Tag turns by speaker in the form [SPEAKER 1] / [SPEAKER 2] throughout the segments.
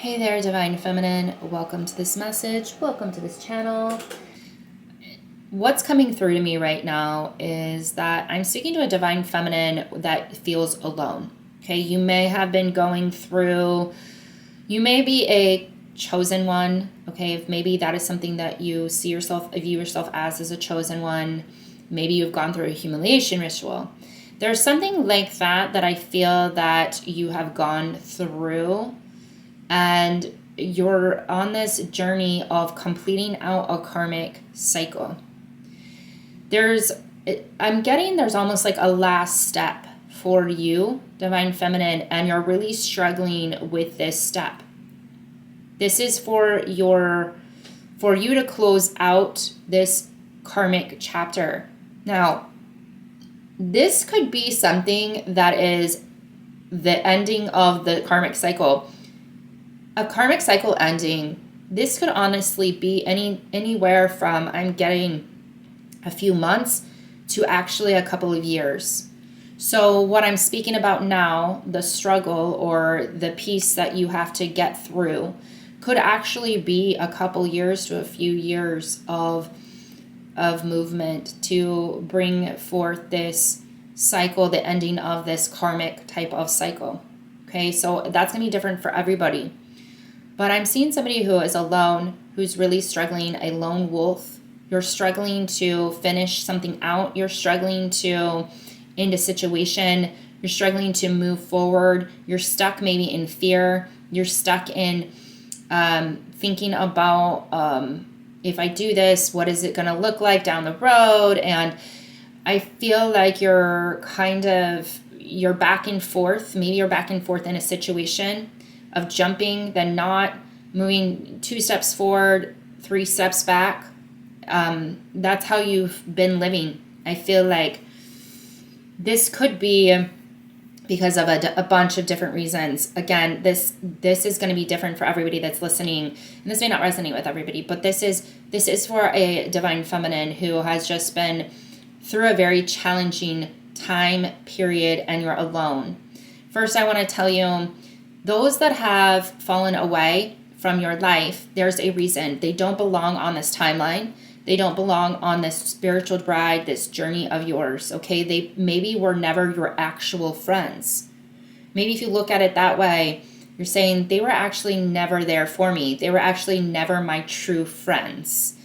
[SPEAKER 1] Hey there, Divine Feminine. Welcome to this message. Welcome to this channel. What's coming through to me right now is that I'm speaking to a Divine Feminine that feels alone. Okay, you may have been going through, you may be a chosen one. Okay, if maybe that is something that you view yourself as a chosen one. Maybe you've gone through a humiliation ritual. There's something like that I feel that you have gone through, and you're on this journey of completing out a karmic cycle. I'm getting there's almost like a last step for you, Divine Feminine, and you're really struggling with this step. This is for you to close out this karmic chapter. Now, this could be something that is the ending of the karmic cycle. A karmic cycle ending, this could honestly be anywhere from, I'm getting a few months to actually a couple of years. So what I'm speaking about now, the struggle or the piece that you have to get through, could actually be a couple years to a few years of movement to bring forth this cycle, the ending of this karmic type of cycle. Okay, so that's going to be different for everybody. But I'm seeing somebody who is alone, who's really struggling, a lone wolf. You're struggling to finish something out. You're struggling to end a situation. You're struggling to move forward. You're stuck maybe in fear. You're stuck in thinking about, if I do this, what is it going to look like down the road? And I feel like you're back and forth. Maybe you're back and forth in a situation of jumping, then not moving 2 steps forward, 3 steps back. That's how you've been living. I feel like this could be because of a bunch of different reasons. Again, this is going to be different for everybody that's listening, and this may not resonate with everybody, but this is for a Divine Feminine who has just been through a very challenging time period, and you're alone. First, I want to tell you, those that have fallen away from your life, there's a reason. They don't belong on this timeline. They don't belong on this spiritual ride, this journey of yours, okay? They maybe were never your actual friends. Maybe if you look at it that way, you're saying they were actually never there for me. They were actually never my true friends.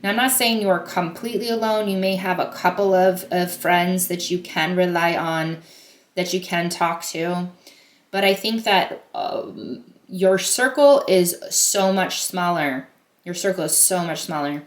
[SPEAKER 1] Now, I'm not saying you're completely alone. You may have a couple of friends that you can rely on, that you can talk to. But I think that your circle is so much smaller. Your circle is so much smaller.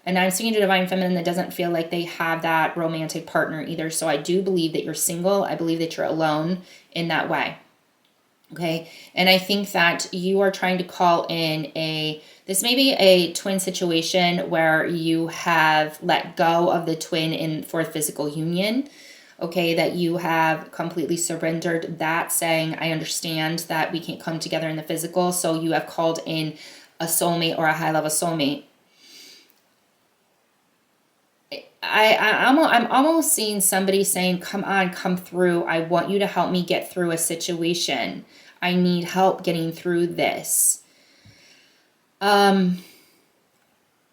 [SPEAKER 1] And I'm seeing a Divine Feminine that doesn't feel like they have that romantic partner either. So I do believe that you're single. I believe that you're alone in that way. Okay. And I think that you are trying to call in this may be a twin situation where you have let go of the twin for a physical union. Okay, that you have completely surrendered that, saying, I understand that we can't come together in the physical, so you have called in a soulmate or a high-level soulmate. I'm almost seeing somebody saying, come on, come through. I want you to help me get through a situation. I need help getting through this.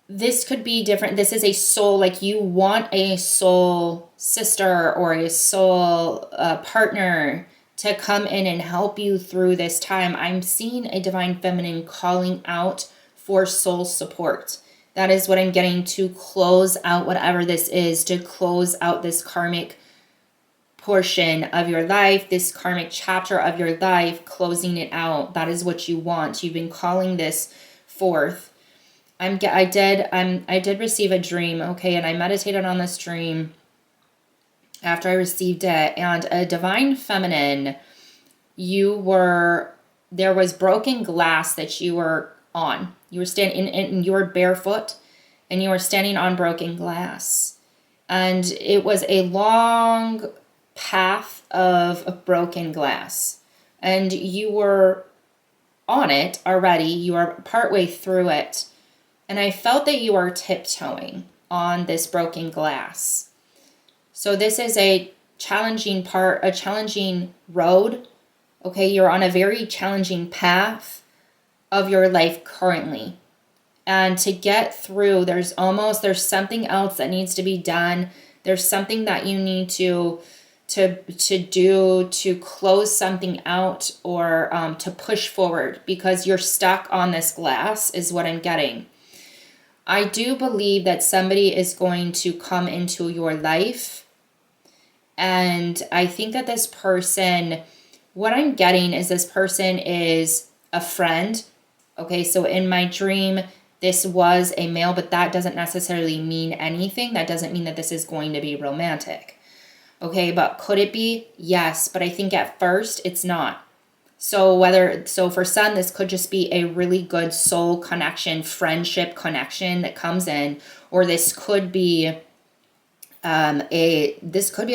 [SPEAKER 1] This could be different. This is a soul, like you want a soul sister or a soul partner to come in and help you through this time. I'm seeing a Divine Feminine calling out for soul support. That is what I'm getting, to close out whatever this is, to close out this karmic portion of your life, this karmic chapter of your life, closing it out. That is what you want. You've been calling this forth. I did receive a dream, okay, and I meditated on this dream after I received it, and a Divine Feminine, there was broken glass that you were on. You were standing and you were barefoot, and you were standing on broken glass, and it was a long path of broken glass, and you were on it already. You are partway through it. And I felt that you are tiptoeing on this broken glass. So this is a challenging road. Okay, you're on a very challenging path. of your life currently. And to get through, there's something else that needs to be done. There's something that you need to do to close something out, or to push forward, because you're stuck on this glass is what I'm getting. I do believe that somebody is going to come into your life, and I think that this person, what I'm getting is this person is a friend. Okay, so in my dream, this was a male, but that doesn't necessarily mean anything. That doesn't mean that this is going to be romantic. Okay, but could it be? Yes, but I think at first it's not. So for some, this could just be a really good soul connection, friendship connection that comes in, or this could be a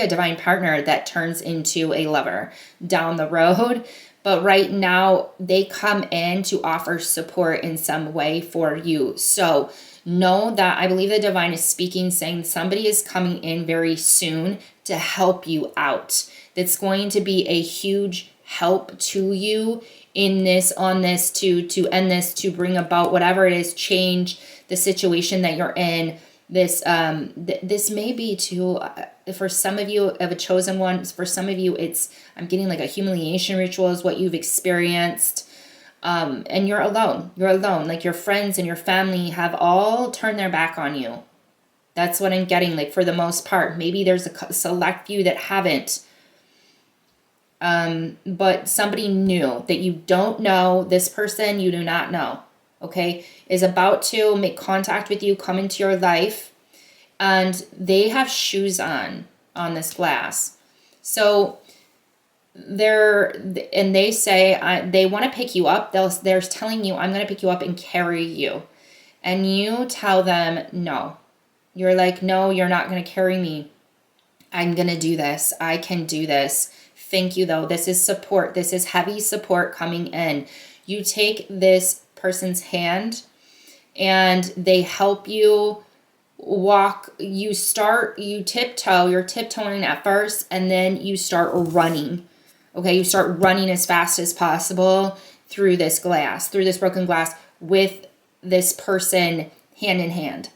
[SPEAKER 1] divine partner that turns into a lover down the road. But right now, they come in to offer support in some way for you. So know that I believe the divine is speaking, saying somebody is coming in very soon to help you out. That's going to be a huge help to you in this, on this, to end this, to bring about whatever it is, change the situation that you're in. This may be to, for some of you, of a chosen one. For some of you, I'm getting like a humiliation ritual is what you've experienced. And you're alone. Like your friends and your family have all turned their back on you. That's what I'm getting, like, for the most part. Maybe there's a select few that haven't. But somebody new that you don't know, this person you do not know, okay, is about to make contact with you, come into your life, and they have shoes on this glass. So they say they want to pick you up. They're telling you, I'm going to pick you up and carry you. And you tell them, no. You're like, no, you're not going to carry me. I'm going to do this. I can do this. Thank you, though. This is support. This is heavy support coming in. You take this person's hand and they help you walk. You're tiptoeing at first, and then you start running. Okay, you start running as fast as possible through this broken glass, with this person hand in hand.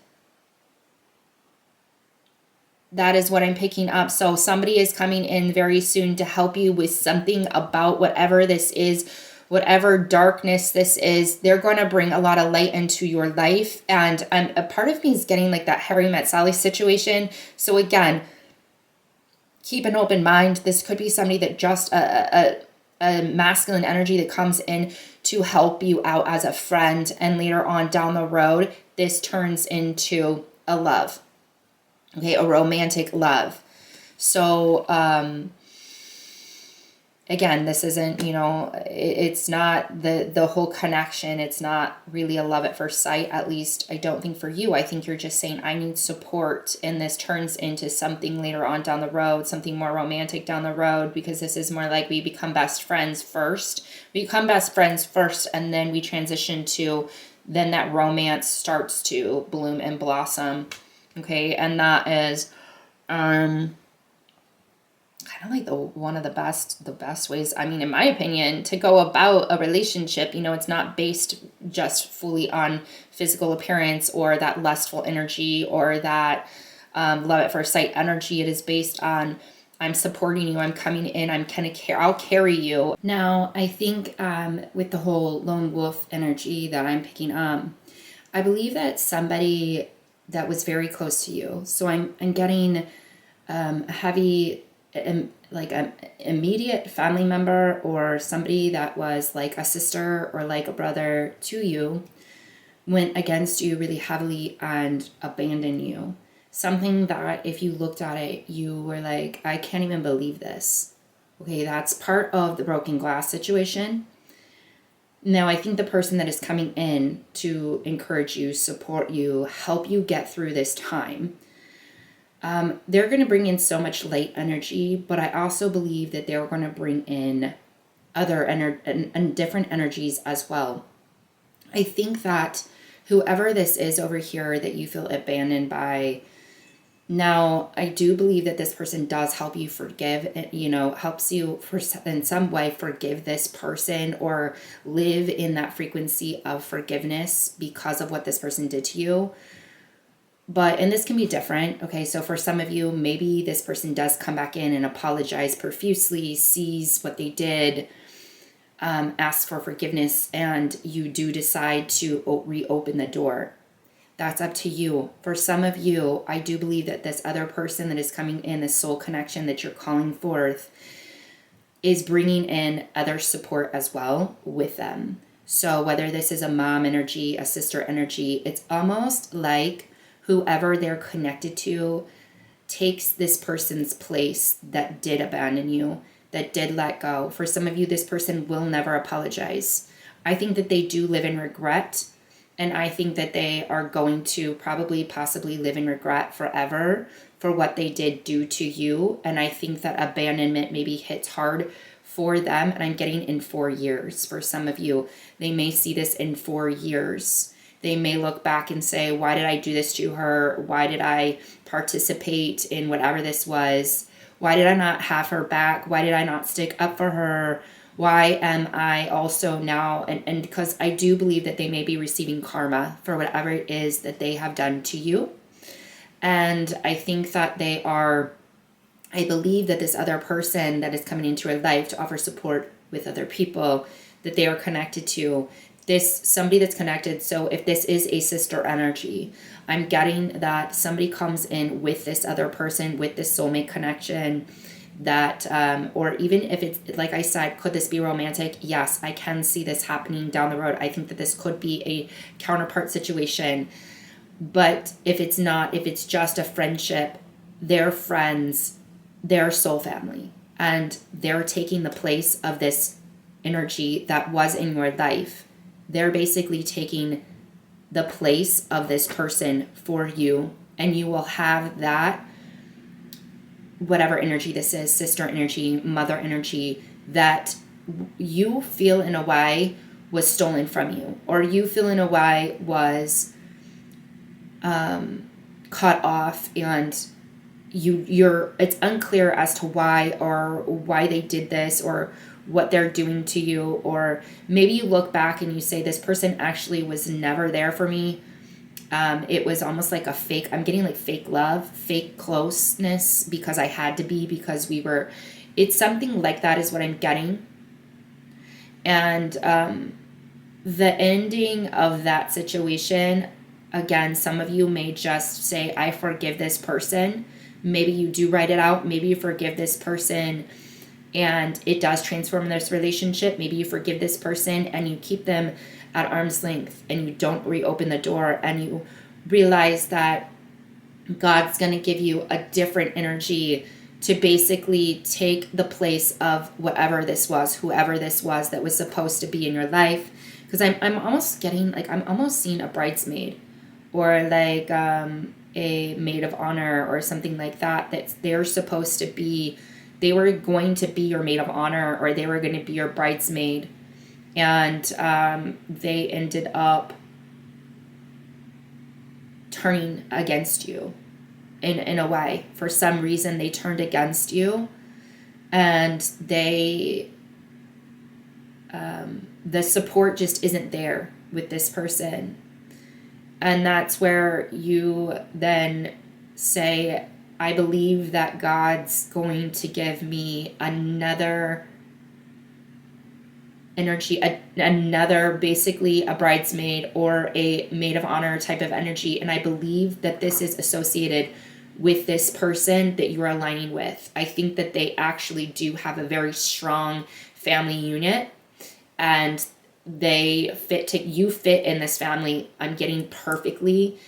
[SPEAKER 1] That is what I'm picking up. So somebody is coming in very soon to help you with something about whatever this is, whatever darkness this is. They're going to bring a lot of light into your life. And a part of me is getting like that Harry Met Sally situation. So again, keep an open mind. This could be somebody that just a masculine energy that comes in to help you out as a friend. And later on down the road, this turns into a love. Okay, a romantic love. So, again, this isn't, it's not the whole connection. It's not really a love at first sight, at least I don't think for you. I think you're just saying, I need support, and this turns into something later on down the road, something more romantic down the road, because this is more like we become best friends first. And then we transition to, then that romance starts to bloom and blossom. Okay, and that is kind of like one of the best ways, I mean, in my opinion, to go about a relationship. It's not based just fully on physical appearance or that lustful energy or that love at first sight energy. It is based on, I'm supporting you, I'm coming in, I'll carry you. Now, I think with the whole lone wolf energy that I'm picking up, I believe that somebody that was very close to you. So I'm getting a heavy, like an immediate family member, or somebody that was like a sister or like a brother to you, went against you really heavily and abandoned you. Something that if you looked at it, you were like, I can't even believe this. Okay, that's part of the broken glass situation. Now, I think the person that is coming in to encourage you, support you, help you get through this time, they're going to bring in so much light energy, but I also believe that they're going to bring in other and different energies as well. I think that whoever this is over here that you feel abandoned by, Now, I do believe that this person does help you forgive, helps you in some way forgive this person or live in that frequency of forgiveness because of what this person did to you. And this can be different. Okay, so for some of you, maybe this person does come back in and apologize profusely, sees what they did, asks for forgiveness, and you do decide to reopen the door. That's up to you. For some of you, I do believe that this other person that is coming in, this soul connection that you're calling forth, is bringing in other support as well with them. So whether this is a mom energy, a sister energy, it's almost like whoever they're connected to takes this person's place that did abandon you, that did let go. For some of you, this person will never apologize. I think that they do live in regret. And I think that they are going to possibly live in regret forever for what they did do to you. And I think that abandonment maybe hits hard for them. And I'm getting in 4 years for some of you. They may see this in 4 years. They may look back and say, why did I do this to her? Why did I participate in whatever this was? Why did I not have her back? Why did I not stick up for her? Why am I also now, and because I do believe that they may be receiving karma for whatever it is that they have done to you. And I think that I believe that this other person that is coming into your life to offer support with other people that they are connected to, somebody that's connected. So if this is a sister energy, I'm getting that somebody comes in with this other person, with this soulmate connection, that or even if it's, like I said, could this be romantic? Yes, I can see this happening down the road. I think that this could be a counterpart situation. But if it's not, if it's just a friendship, they're friends, they're soul family, and they're taking the place of this energy that was in your life. They're basically taking the place of this person for you, and you will have that, whatever energy this is, sister energy, mother energy, that you feel in a way was stolen from you, or you feel in a way was cut off, and it's unclear as to why they did this, or what they're doing to you. Or maybe you look back and you say, this person actually was never there for me. It was almost like I'm getting like fake love, fake closeness, because I had to be, because it's something like that is what I'm getting. And the ending of that situation, again, some of you may just say, I forgive this person. Maybe you do write it out. Maybe you forgive this person and it does transform this relationship. Maybe you forgive this person and you keep them at arm's length and you don't reopen the door, and you realize that God's going to give you a different energy to basically take the place of whoever this was that was supposed to be in your life. Because I'm almost getting, like, I'm almost seeing a bridesmaid, or like a maid of honor or something like that, they were going to be your maid of honor, or they were going to be your bridesmaid. And they ended up turning against you in a way. For some reason, they turned against you, and the support just isn't there with this person. And that's where you then say, I believe that God's going to give me another energy, another, basically a bridesmaid or a maid of honor type of energy. And I believe that this is associated with this person that you're aligning with. I think that they actually do have a very strong family unit, and you fit in this family, I'm getting perfectly.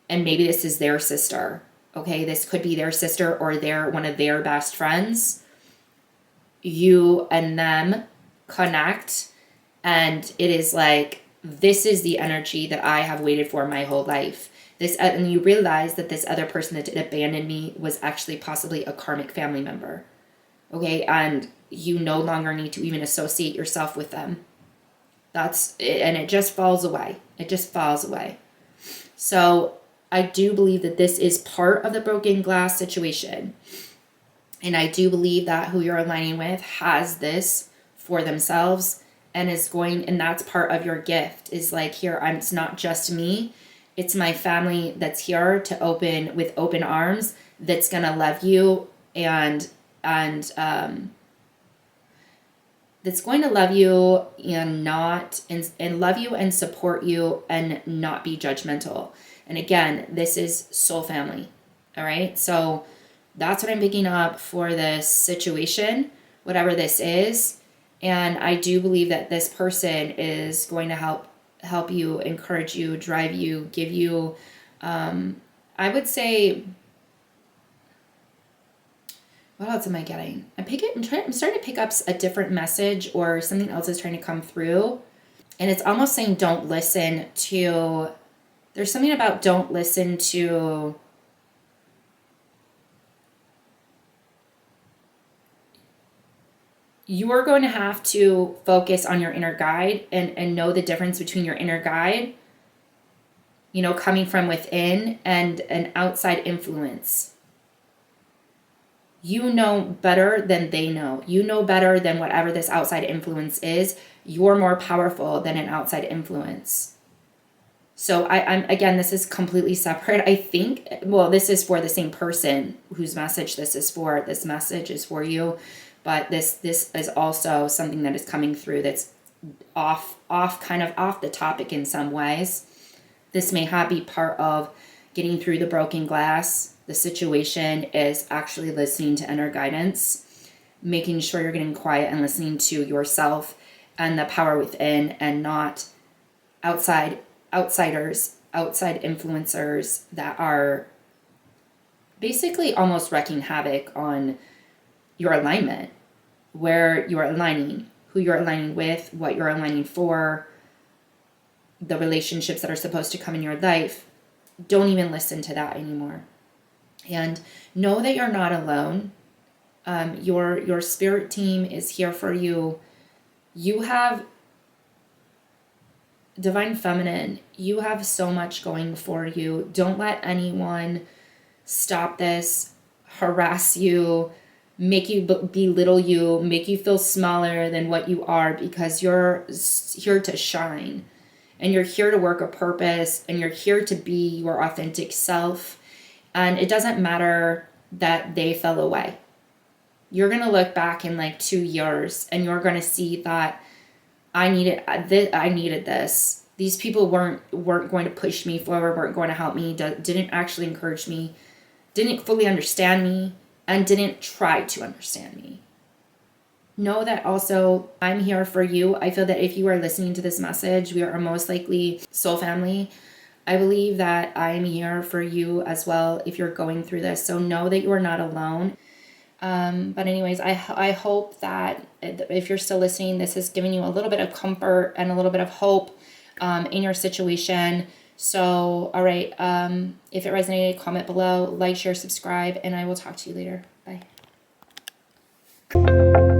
[SPEAKER 1] And maybe this is their sister. Okay, this could be their sister, or they're one of their best friends. You and them connect, and it is like, this is the energy that I have waited for my whole life. And you realize that this other person that did abandon me was actually possibly a karmic family member. Okay, and you no longer need to even associate yourself with them. That's it, and it just falls away. So I do believe that this is part of the broken glass situation. And I do believe that who you're aligning with has this for themselves and is going, and that's part of your gift, is like, here, it's not just me, it's my family that's here to open with open arms, that's gonna love you and that's going to love you and love you and support you and not be judgmental. And again, this is soul family. All right. So that's what I'm picking up for this situation, whatever this is. And I do believe that this person is going to help you, encourage you, drive you, give you, I would say, what else am I getting? I'm starting to pick up a different message, or something else is trying to come through. And it's almost saying don't listen to, there's something about don't listen to, you are going to have to focus on your inner guide and know the difference between your inner guide, coming from within, and an outside influence. You know better than they know. You know better than whatever this outside influence is. You're more powerful than an outside influence. So I'm again, this is completely separate. I think, well, this is for the same person whose message this is for. This message is for you, but this is also something that is coming through that's kind of off the topic in some ways. This may not be part of getting through the broken glass. The situation is actually listening to inner guidance, making sure you're getting quiet and listening to yourself and the power within, and not outsiders, outside influencers that are basically almost wreaking havoc on your alignment, where you're aligning, who you're aligning with, what you're aligning for, the relationships that are supposed to come in your life. Don't even listen to that anymore. And know that you're not alone. Your spirit team is here for you. You have Divine Feminine. You have so much going for you. Don't let anyone stop this, harass you, make you belittle you, make you feel smaller than what you are, because you're here to shine. And you're here to work a purpose, and you're here to be your authentic self. And it doesn't matter that they fell away. You're going to look back in like 2 years and you're going to see that I needed this. These people weren't going to push me forward, weren't going to help me, didn't actually encourage me, didn't fully understand me, and didn't try to understand me. Know that also I'm here for you. I feel that if you are listening to this message, we are most likely soul family. I believe that I'm here for you as well if you're going through this. So know that you are not alone. But anyways, I hope that if you're still listening, this is giving you a little bit of comfort and a little bit of hope in your situation. So, all right. If it resonated, comment below, like, share, subscribe, and I will talk to you later. Bye.